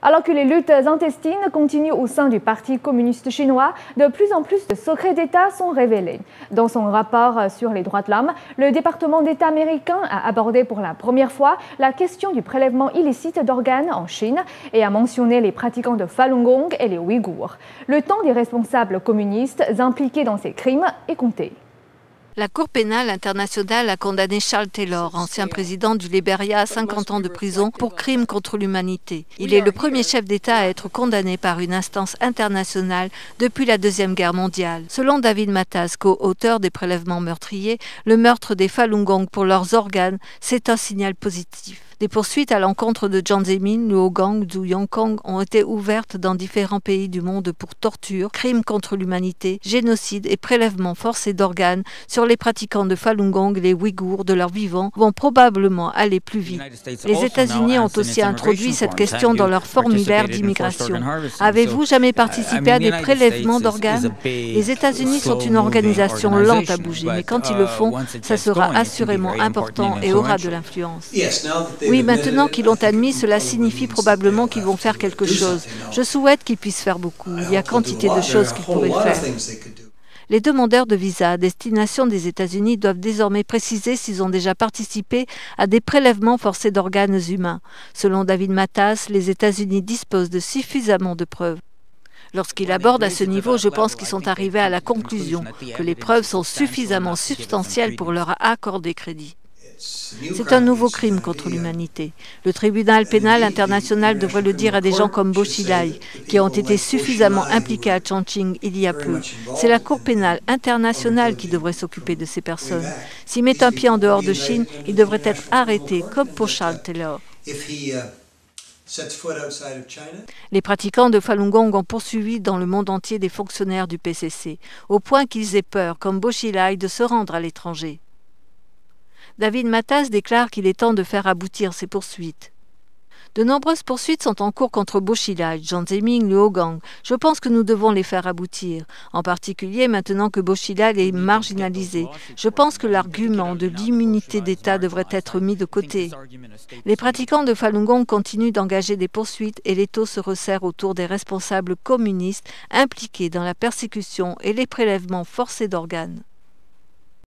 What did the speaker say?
Alors que les luttes intestines continuent au sein du Parti communiste chinois, de plus en plus de secrets d'État sont révélés. Dans son rapport sur les droits de l'homme, le département d'État américain a abordé pour la première fois la question du prélèvement illicite d'organes en Chine et a mentionné les pratiquants de Falun Gong et les Ouïghours. Le temps des responsables communistes impliqués dans ces crimes est compté. La Cour pénale internationale a condamné Charles Taylor, ancien président du Liberia, à 50 ans de prison pour crimes contre l'humanité. Il est le premier chef d'État à être condamné par une instance internationale depuis la Deuxième Guerre mondiale. Selon David Matas, co-auteur des prélèvements meurtriers, le meurtre des Falun Gong pour leurs organes, c'est un signal positif. Des poursuites à l'encontre de Jiang Zemin, Luo Gang, Zhu Yongkong ont été ouvertes dans différents pays du monde pour torture, crimes contre l'humanité, génocide et prélèvement forcé d'organes sur les pratiquants de Falun Gong et les Ouïghours de leur vivant vont probablement aller plus vite. Les États-Unis ont aussi introduit cette question dans leur formulaire d'immigration. Avez-vous jamais participé à des prélèvements d'organes? Les États-Unis sont une organisation lente à bouger, mais quand ils le font, ça sera assurément important et aura de l'influence. Oui, maintenant qu'ils l'ont admis, cela signifie probablement qu'ils vont faire quelque chose. Je souhaite qu'ils puissent faire beaucoup. Il y a quantité de choses qu'ils pourraient faire. Les demandeurs de visa à destination des États-Unis doivent désormais préciser s'ils ont déjà participé à des prélèvements forcés d'organes humains. Selon David Matas, les États-Unis disposent de suffisamment de preuves. Lorsqu'il aborde à ce niveau, je pense qu'ils sont arrivés à la conclusion que les preuves sont suffisamment substantielles pour leur accorder crédit. C'est un nouveau crime contre l'humanité. Le tribunal pénal international devrait le dire à des gens comme Bo Xilai, qui ont été suffisamment impliqués à Chongqing il y a peu. C'est la Cour pénale internationale qui devrait s'occuper de ces personnes. S'il met un pied en dehors de Chine, il devrait être arrêté, comme pour Charles Taylor. Les pratiquants de Falun Gong ont poursuivi dans le monde entier des fonctionnaires du PCC, au point qu'ils aient peur, comme Bo Xilai, de se rendre à l'étranger. David Matas déclare qu'il est temps de faire aboutir ces poursuites. De nombreuses poursuites sont en cours contre Bo Xilai, Jiang Zemin, Luo Gang. Je pense que nous devons les faire aboutir, en particulier maintenant que Bo Xilai est marginalisé. Je pense que l'argument de l'immunité d'État devrait être mis de côté. Les pratiquants de Falun Gong continuent d'engager des poursuites et l'étau se resserre autour des responsables communistes impliqués dans la persécution et les prélèvements forcés d'organes.